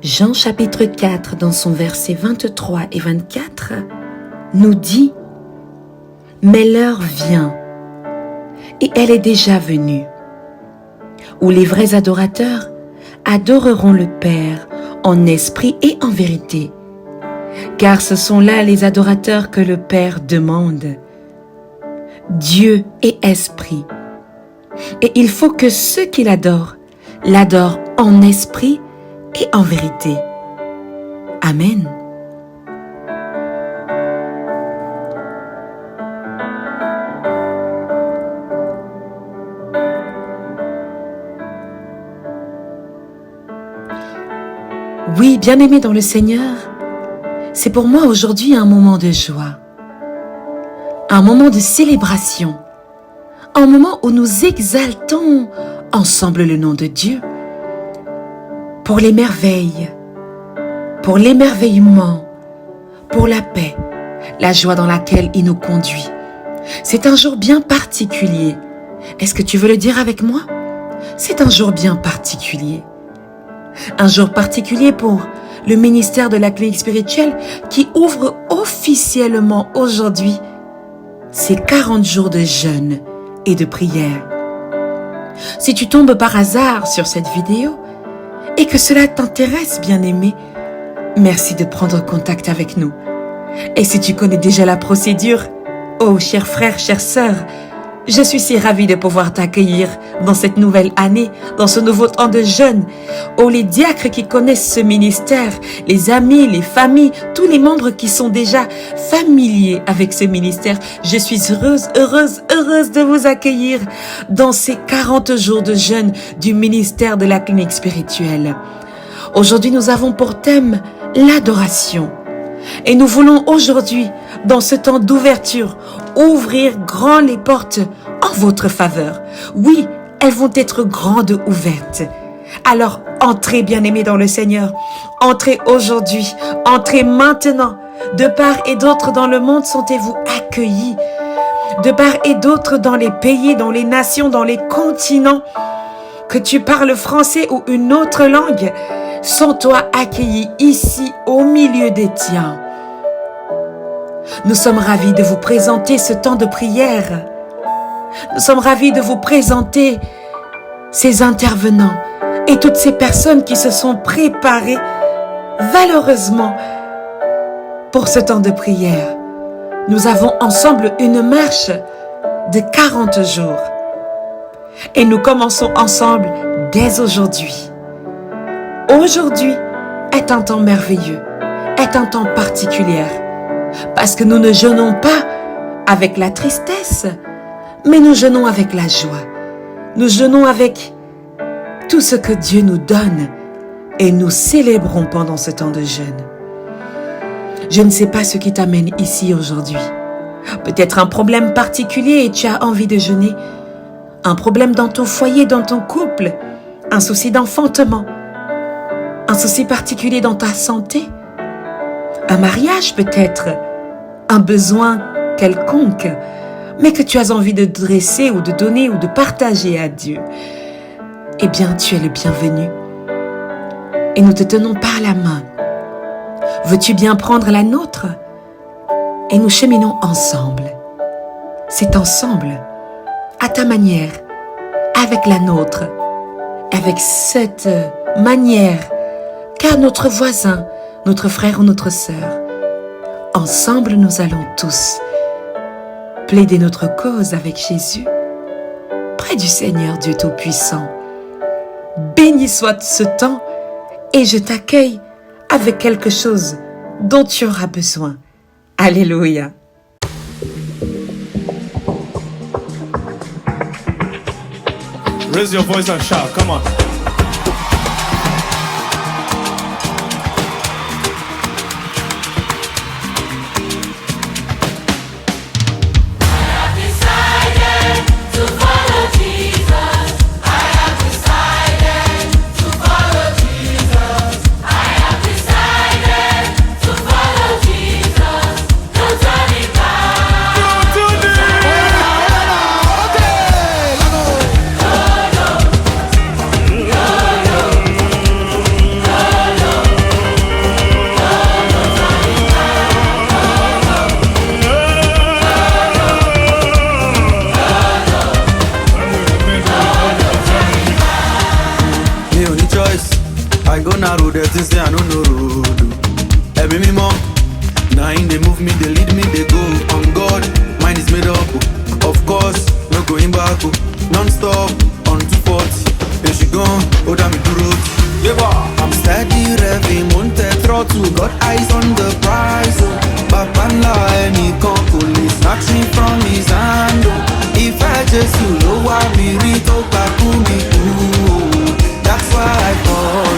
Jean chapitre 4, dans son verset 23 et 24, nous dit « Mais l'heure vient, et elle est déjà venue, où les vrais adorateurs adoreront le Père en esprit et en vérité, car ce sont là les adorateurs que le Père demande. Dieu est esprit, et il faut que ceux qui l'adorent en esprit et en vérité. Amen. Oui, bien-aimés dans le Seigneur, c'est pour moi aujourd'hui un moment de joie, un moment de célébration, un moment où nous exaltons ensemble le nom de Dieu pour les merveilles, pour l'émerveillement, pour la paix, la joie dans laquelle il nous conduit. C'est un jour bien particulier. Est-ce que tu veux le dire avec moi? C'est un jour bien particulier. Un jour particulier pour le ministère de la clinique spirituelle qui ouvre officiellement aujourd'hui ses 40 jours de jeûne et de prière. Si tu tombes par hasard sur cette vidéo et que cela t'intéresse, bien-aimé, merci de prendre contact avec nous. Et si tu connais déjà la procédure, oh chers frères, chères sœurs, je suis si ravie de pouvoir t'accueillir dans cette nouvelle année, dans ce nouveau temps de jeûne. Oh, les diacres qui connaissent ce ministère, les amis, les familles, tous les membres qui sont déjà familiers avec ce ministère, je suis heureuse de vous accueillir dans ces 40 jours de jeûne du ministère de la clinique spirituelle. Aujourd'hui, nous avons pour thème l'adoration. Et nous voulons aujourd'hui, dans ce temps d'ouverture, ouvrir grand les portes en votre faveur. Oui, elles vont être grandes ouvertes. Alors, entrez, bien-aimés dans le Seigneur. Entrez aujourd'hui, entrez maintenant. De part et d'autre dans le monde, sentez-vous accueillis. De part et d'autre dans les pays, dans les nations, dans les continents. Que tu parles français ou une autre langue, sens-toi accueilli ici au milieu des tiens. Nous sommes ravis de vous présenter ce temps de prière. Nous sommes ravis de vous présenter ces intervenants et toutes ces personnes qui se sont préparées valeureusement pour ce temps de prière. Nous avons ensemble une marche de 40 jours. Et nous commençons ensemble dès aujourd'hui. Aujourd'hui est un temps merveilleux, est un temps particulier. Parce que nous ne jeûnons pas avec la tristesse, mais nous jeûnons avec la joie. Nous jeûnons avec tout ce que Dieu nous donne et nous célébrons pendant ce temps de jeûne. Je ne sais pas ce qui t'amène ici aujourd'hui. Peut-être un problème particulier et tu as envie de jeûner. Un problème dans ton foyer, dans ton couple, un souci d'enfantement, un souci particulier dans ta santé, un mariage peut-être, un besoin quelconque, mais que tu as envie de dresser ou de donner ou de partager à Dieu. Eh bien, tu es le bienvenu. Et nous te tenons par la main. Veux-tu bien prendre la nôtre? Et nous cheminons ensemble. C'est ensemble, à ta manière, avec la nôtre, avec cette manière, car notre voisin, notre frère ou notre sœur, ensemble nous allons tous plaider notre cause avec Jésus, près du Seigneur Dieu Tout-Puissant. Béni soit ce temps et je t'accueille avec quelque chose dont tu auras besoin. Alléluia. Raise your voice and shout. Come on. go na road, they think say I no know road. Every me more, now in they move me, they lead me, they go. On God, mine is made up. Of course, no going back. Non-stop, on 240. Then she gone, oh damn it, road. I'm steady revving, monte throttle. Got eyes on the prize. Babala, any police snatching from his hand. If I just low, I be rito bakumi. That's why I follow.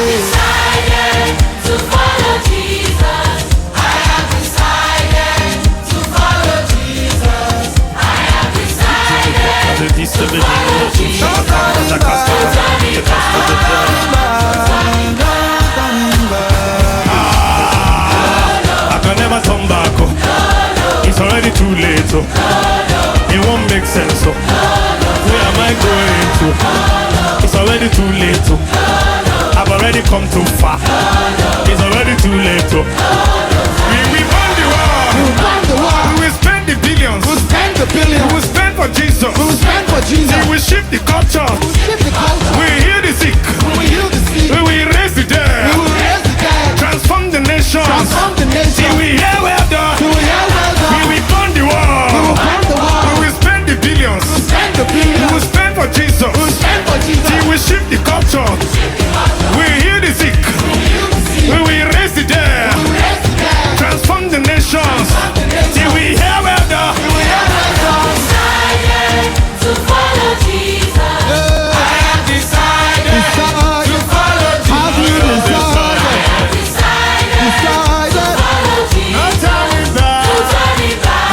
Decided to follow Jesus. I have decided to follow Jesus. I have decided to follow Jesus. I can never turn back. It's already too late. It won't make sense. Where am I going to? It's already too late. I've already come too far. It's already too late. We won the war. We will spend the billions. We'll spend the billion. We will spend for Jesus. We'll spend for Jesus. We will shift the culture. We'll shift the culture. We will heal the sick. We will heal the sick. We will raise the dead. We will raise the dead. Transform the nations. Transform the nation. Till we hear well done. We will hear well done. We will burn the world. We will burn the world. We will spend the billions. We'll spend the billion. We will spend for Jesus. We'll spend for Jesus. Till we shift the culture. We will heal the sick. We will raise the dead. We will raise the dead. Transform the nations. Till we hear well done. We will hear well done. Decided to follow Jesus. I have decided to follow Have you Jesus. decided? I have decided to Decided. follow Jesus. Turn it back. To turn it back.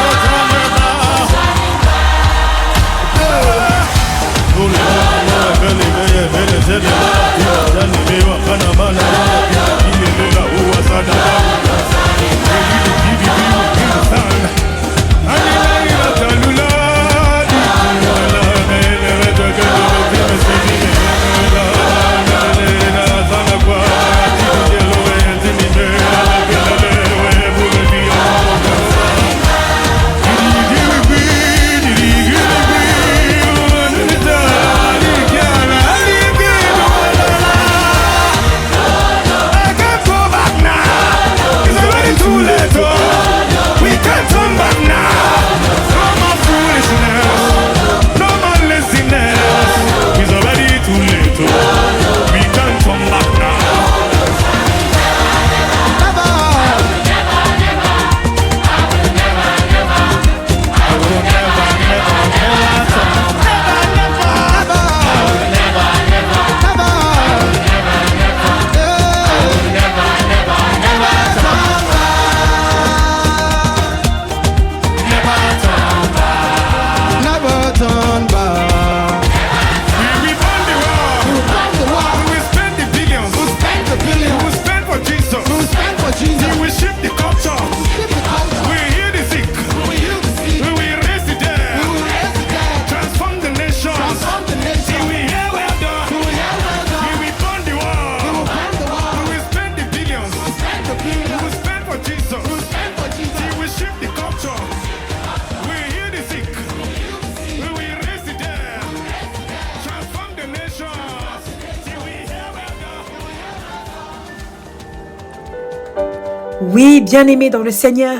Oui, bien-aimés dans le Seigneur,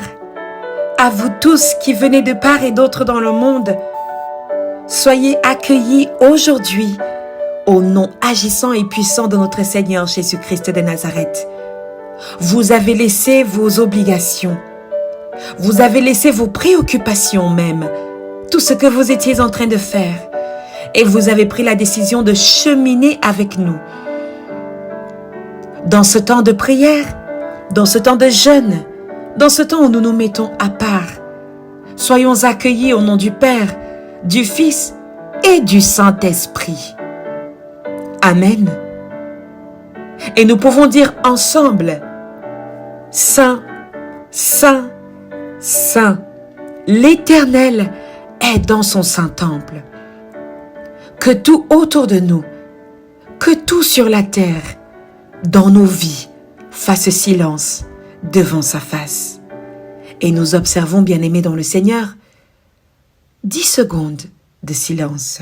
à vous tous qui venez de part et d'autre dans le monde, soyez accueillis aujourd'hui au nom agissant et puissant de notre Seigneur Jésus-Christ de Nazareth. Vous avez laissé vos obligations, vous avez laissé vos préoccupations même, tout ce que vous étiez en train de faire, et vous avez pris la décision de cheminer avec nous. Dans ce temps de prière, dans ce temps de jeûne, dans ce temps où nous nous mettons à part, soyons accueillis au nom du Père, du Fils et du Saint-Esprit. Amen. Et nous pouvons dire ensemble, Saint, Saint, Saint, l'Éternel est dans son saint temple. Que tout autour de nous, que tout sur la terre, dans nos vies, fasse silence devant sa face. Et nous observons, bien-aimés dans le Seigneur, 10 secondes de silence.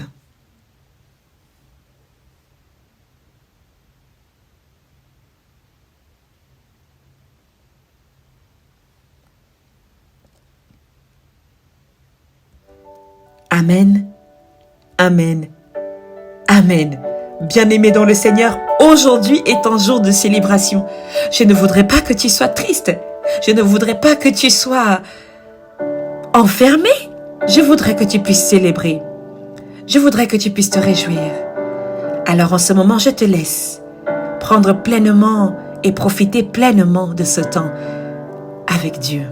Amen. Amen. Amen. Bien-aimé dans le Seigneur, aujourd'hui est un jour de célébration. Je ne voudrais pas que tu sois triste. Je ne voudrais pas que tu sois enfermé. Je voudrais que tu puisses célébrer. Je voudrais que tu puisses te réjouir. Alors en ce moment, je te laisse prendre pleinement et profiter pleinement de ce temps avec Dieu.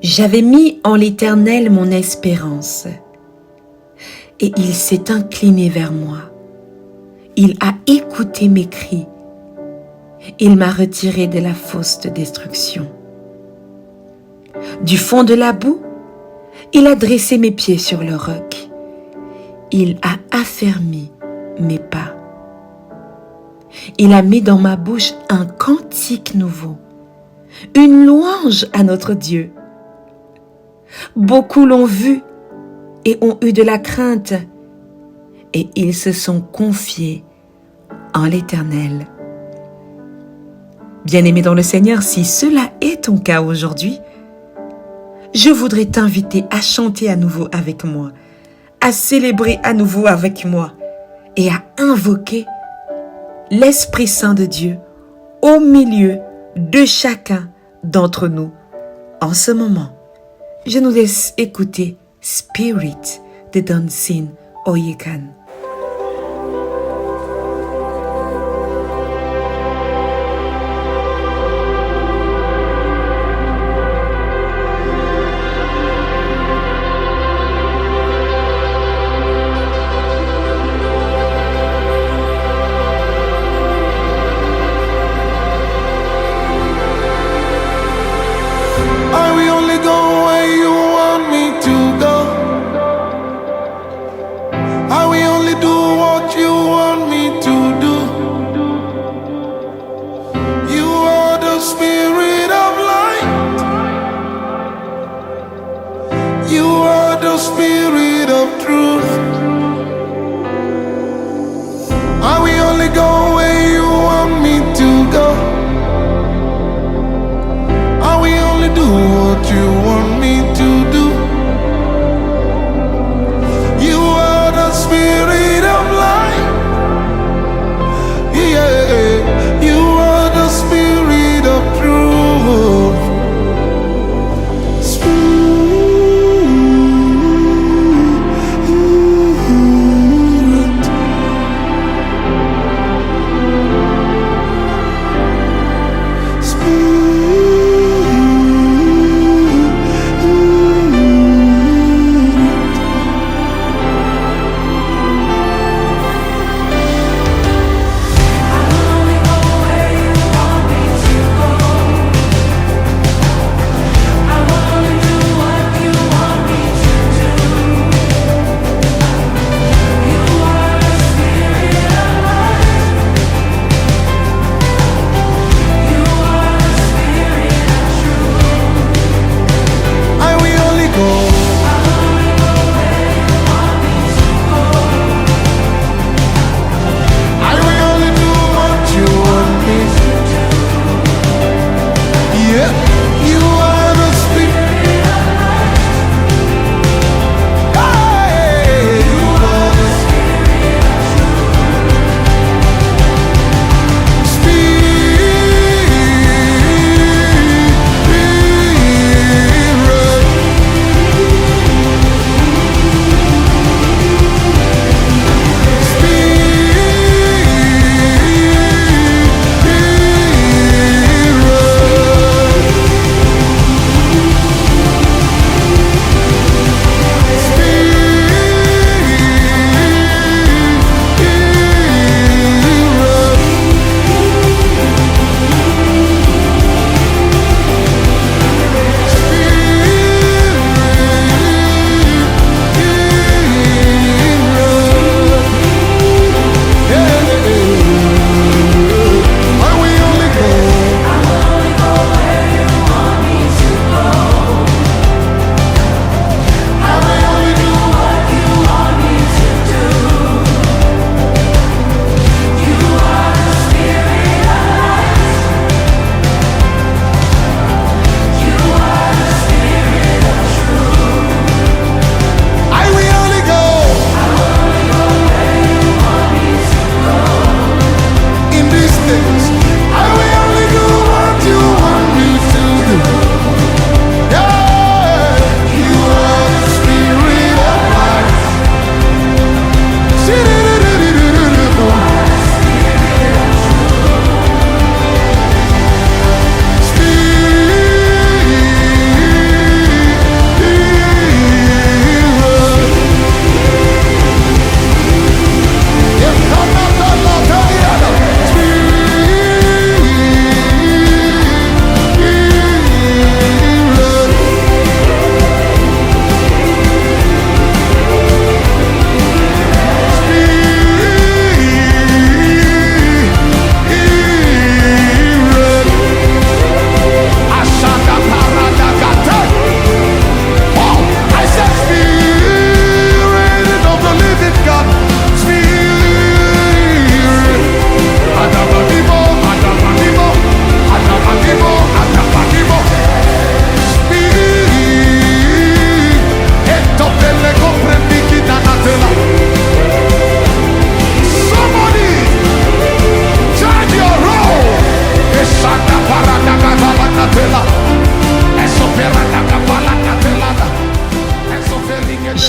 J'avais mis en l'Éternel mon espérance, et il s'est incliné vers moi. Il a écouté mes cris. Il m'a retiré de la fosse de destruction. Du fond de la boue, il a dressé mes pieds sur le roc. Il a affermi mes pas. Il a mis dans ma bouche un cantique nouveau, une louange à notre Dieu. Beaucoup l'ont vu et ont eu de la crainte, et ils se sont confiés en l'Éternel. Bien-aimé dans le Seigneur, si cela est ton cas aujourd'hui, je voudrais t'inviter à chanter à nouveau avec moi, à célébrer à nouveau avec moi et à invoquer l'Esprit Saint de Dieu au milieu de chacun d'entre nous. En ce moment, je nous laisse écouter Spirit de Dancing Oyekan. I will only go where you want me to go. I will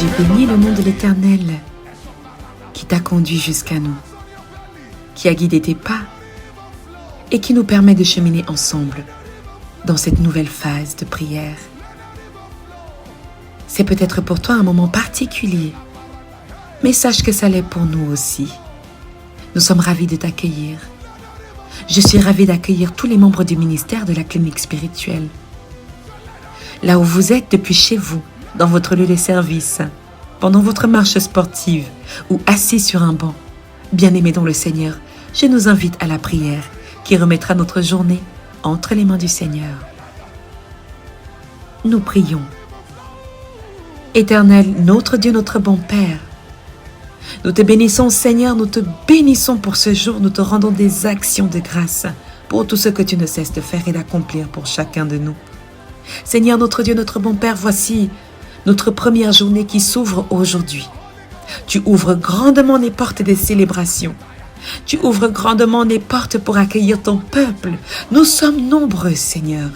J'ai béni le nom de l'Éternel qui t'a conduit jusqu'à nous, qui a guidé tes pas et qui nous permet de cheminer ensemble dans cette nouvelle phase de prière. C'est peut-être pour toi un moment particulier, mais sache que ça l'est pour nous aussi. Nous sommes ravis de t'accueillir. Je suis ravie d'accueillir tous les membres du ministère de la clinique spirituelle. Là où vous êtes depuis chez vous, dans votre lieu de service, pendant votre marche sportive ou assis sur un banc, bien-aimés dans le Seigneur, je nous invite à la prière qui remettra notre journée entre les mains du Seigneur. Nous prions. Éternel, notre Dieu, notre bon Père, nous te bénissons, Seigneur, nous te bénissons pour ce jour, nous te rendons des actions de grâce pour tout ce que tu ne cesses de faire et d'accomplir pour chacun de nous. Seigneur, notre Dieu, notre bon Père, voici notre première journée qui s'ouvre aujourd'hui. Tu ouvres grandement les portes des célébrations. Tu ouvres grandement les portes pour accueillir ton peuple. Nous sommes nombreux, Seigneur.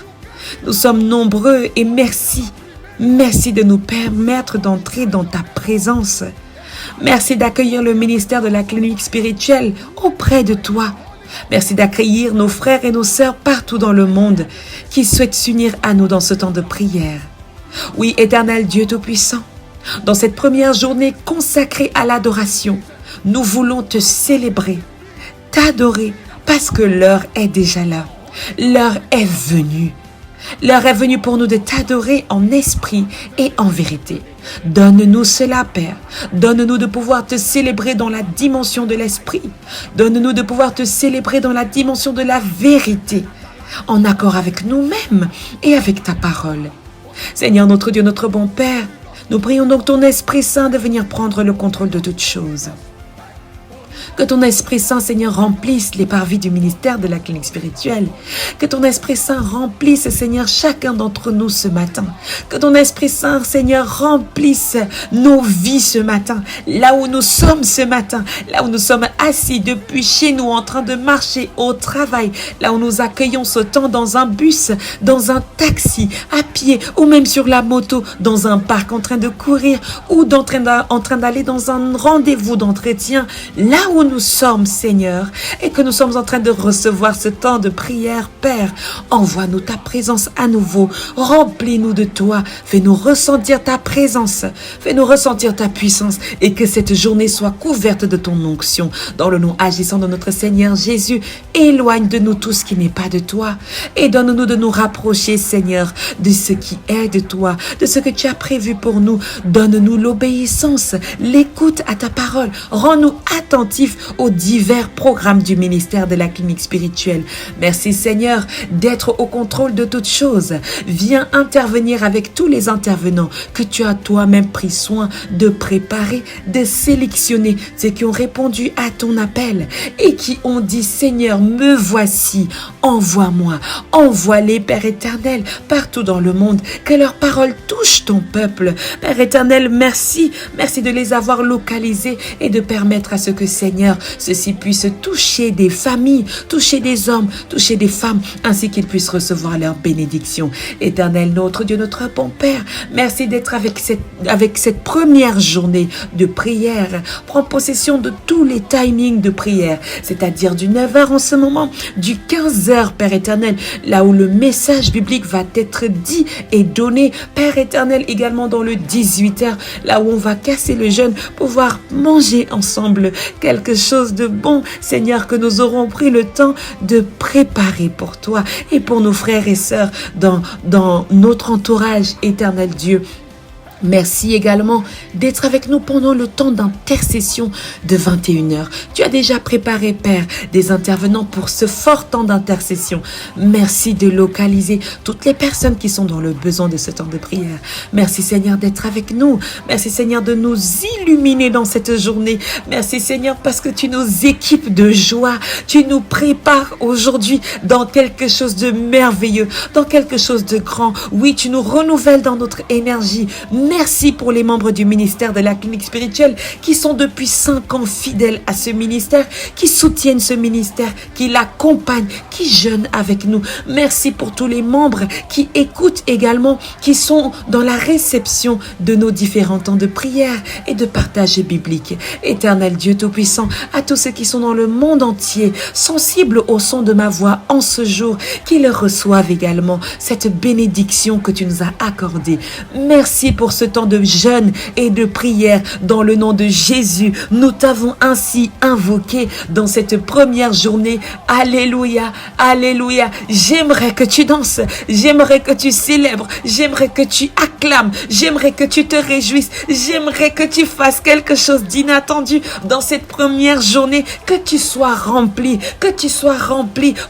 Nous sommes nombreux et merci. Merci de nous permettre d'entrer dans ta présence. Merci d'accueillir le ministère de la clinique spirituelle auprès de toi. Merci d'accueillir nos frères et nos sœurs partout dans le monde qui souhaitent s'unir à nous dans ce temps de prière. Oui, Éternel Dieu Tout-Puissant, dans cette première journée consacrée à l'adoration, nous voulons te célébrer, t'adorer, parce que l'heure est déjà là. L'heure est venue. L'heure est venue pour nous de t'adorer en esprit et en vérité. Donne-nous cela, Père. Donne-nous de pouvoir te célébrer dans la dimension de l'esprit. Donne-nous de pouvoir te célébrer dans la dimension de la vérité, en accord avec nous-mêmes et avec ta parole. Seigneur, notre Dieu, notre bon Père, nous prions donc ton Esprit Saint de venir prendre le contrôle de toutes choses. Que ton Esprit Saint, Seigneur, remplisse les parvis du ministère de la clinique spirituelle. Que ton Esprit Saint remplisse, Seigneur, chacun d'entre nous ce matin. Que ton Esprit Saint, Seigneur, remplisse nos vies ce matin. Là où nous sommes ce matin. Là où nous sommes assis depuis chez nous en train de marcher au travail. Là où nous accueillons ce temps dans un bus, dans un taxi, à pied ou même sur la moto, dans un parc en train de courir ou en train d'aller dans un rendez-vous d'entretien. Là où nous sommes, Seigneur, et que nous sommes en train de recevoir ce temps de prière, Père, envoie-nous ta présence à nouveau, remplis-nous de toi, fais-nous ressentir ta présence, fais-nous ressentir ta puissance, et que cette journée soit couverte de ton onction. Dans le nom agissant de notre Seigneur Jésus, éloigne de nous tout ce qui n'est pas de toi, et donne-nous de nous rapprocher, Seigneur, de ce qui est de toi, de ce que tu as prévu pour nous. Donne-nous l'obéissance, l'écoute à ta parole, rends-nous attentifs aux divers programmes du ministère de la clinique spirituelle. Merci Seigneur d'être au contrôle de toutes choses. Viens intervenir avec tous les intervenants que tu as toi-même pris soin de préparer, de sélectionner, ceux qui ont répondu à ton appel et qui ont dit Seigneur, me voici, envoie-moi, envoie-les Père éternel partout dans le monde, que leur parole touche ton peuple. Père éternel, merci de les avoir localisés et de permettre à ce que Seigneur, ceci puisse toucher des familles, toucher des hommes, toucher des femmes, ainsi qu'ils puissent recevoir leur bénédiction. Éternel, notre Dieu, notre bon Père, merci d'être avec cette première journée de prière. Prends possession de tous les timings de prière, c'est-à-dire du 9h en ce moment, du 15h, Père éternel, là où le message biblique va être dit et donné, Père éternel, également dans le 18h, là où on va casser le jeûne, pouvoir manger ensemble quelque chose de bon, Seigneur, que nous aurons pris le temps de préparer pour toi et pour nos frères et sœurs dans notre entourage, éternel Dieu. Merci également d'être avec nous pendant le temps d'intercession de 21h. Tu as déjà préparé, Père, des intervenants pour ce fort temps d'intercession. Merci de localiser toutes les personnes qui sont dans le besoin de ce temps de prière. Merci Seigneur d'être avec nous. Merci Seigneur de nous illuminer dans cette journée. Merci Seigneur parce que tu nous équipes de joie. Tu nous prépares aujourd'hui dans quelque chose de merveilleux, dans quelque chose de grand. Oui, tu nous renouvelles dans notre énergie. Merci pour les membres du ministère de la clinique spirituelle qui sont depuis 5 ans fidèles à ce ministère, qui soutiennent ce ministère, qui l'accompagnent, qui jeûnent avec nous. Merci pour tous les membres qui écoutent également, qui sont dans la réception de nos différents temps de prière et de partage biblique. Éternel Dieu Tout-Puissant, à tous ceux qui sont dans le monde entier, sensibles au son de ma voix en ce jour, qu'ils reçoivent également cette bénédiction que tu nous as accordée. Merci pour ce temps de jeûne et de prière dans le nom de Jésus. Nous t'avons ainsi invoqué dans cette première journée. Alléluia, alléluia. J'aimerais que tu danses, j'aimerais que tu célèbres, j'aimerais que tu acclames, j'aimerais que tu te réjouisses, j'aimerais que tu fasses quelque chose d'inattendu dans cette première journée, que tu sois rempli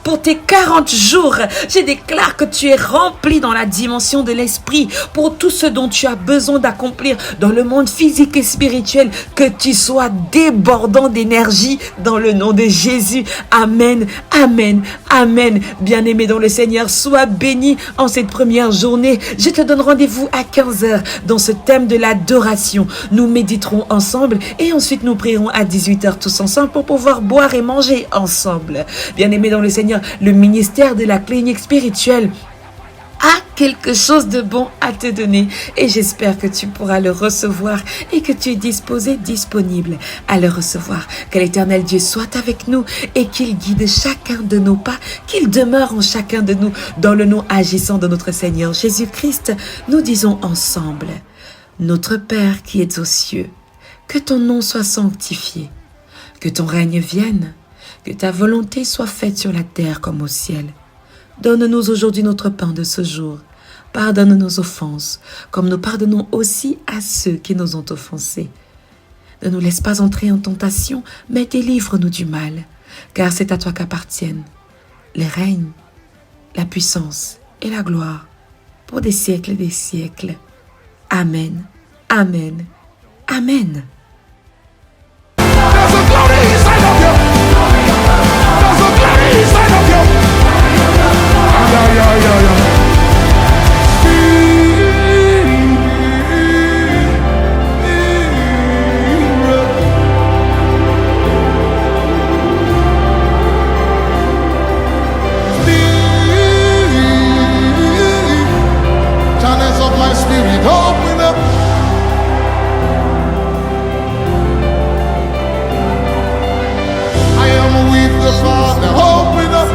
pour tes 40 jours. Je déclare que tu es rempli dans la dimension de l'esprit pour tout ce dont tu as besoin d'accomplir dans le monde physique et spirituel, que tu sois débordant d'énergie dans le nom de Jésus. Amen, amen, amen. Bien-aimé dans le Seigneur, sois béni en cette première journée. Je te donne rendez-vous à 15h dans ce thème de l'adoration. Nous méditerons ensemble et ensuite nous prierons à 18h tous ensemble pour pouvoir boire et manger ensemble. Bien-aimé dans le Seigneur, le ministère de la clinique spirituelle a quelque chose de bon à te donner et j'espère que tu pourras le recevoir et que tu es disposé, disponible à le recevoir. Que l'Éternel Dieu soit avec nous et qu'il guide chacun de nos pas, qu'il demeure en chacun de nous dans le nom agissant de notre Seigneur Jésus-Christ. Nous disons ensemble: Notre Père qui es aux cieux, que ton nom soit sanctifié, que ton règne vienne, que ta volonté soit faite sur la terre comme au ciel. Donne-nous aujourd'hui notre pain de ce jour. Pardonne nos offenses, comme nous pardonnons aussi à ceux qui nous ont offensés. Ne nous laisse pas entrer en tentation, mais délivre-nous du mal, car c'est à toi qu'appartiennent les règnes, la puissance et la gloire, pour des siècles et des siècles. Amen, amen, amen. There's a glory inside of you. There's a glory inside of you. Yeah. Channels of my spirit open up. I am with the Father, open up.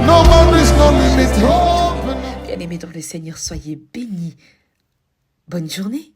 No boundaries, no limits, open up. Bien-aimés dans le Seigneur, soyez bénis. Bonne journée.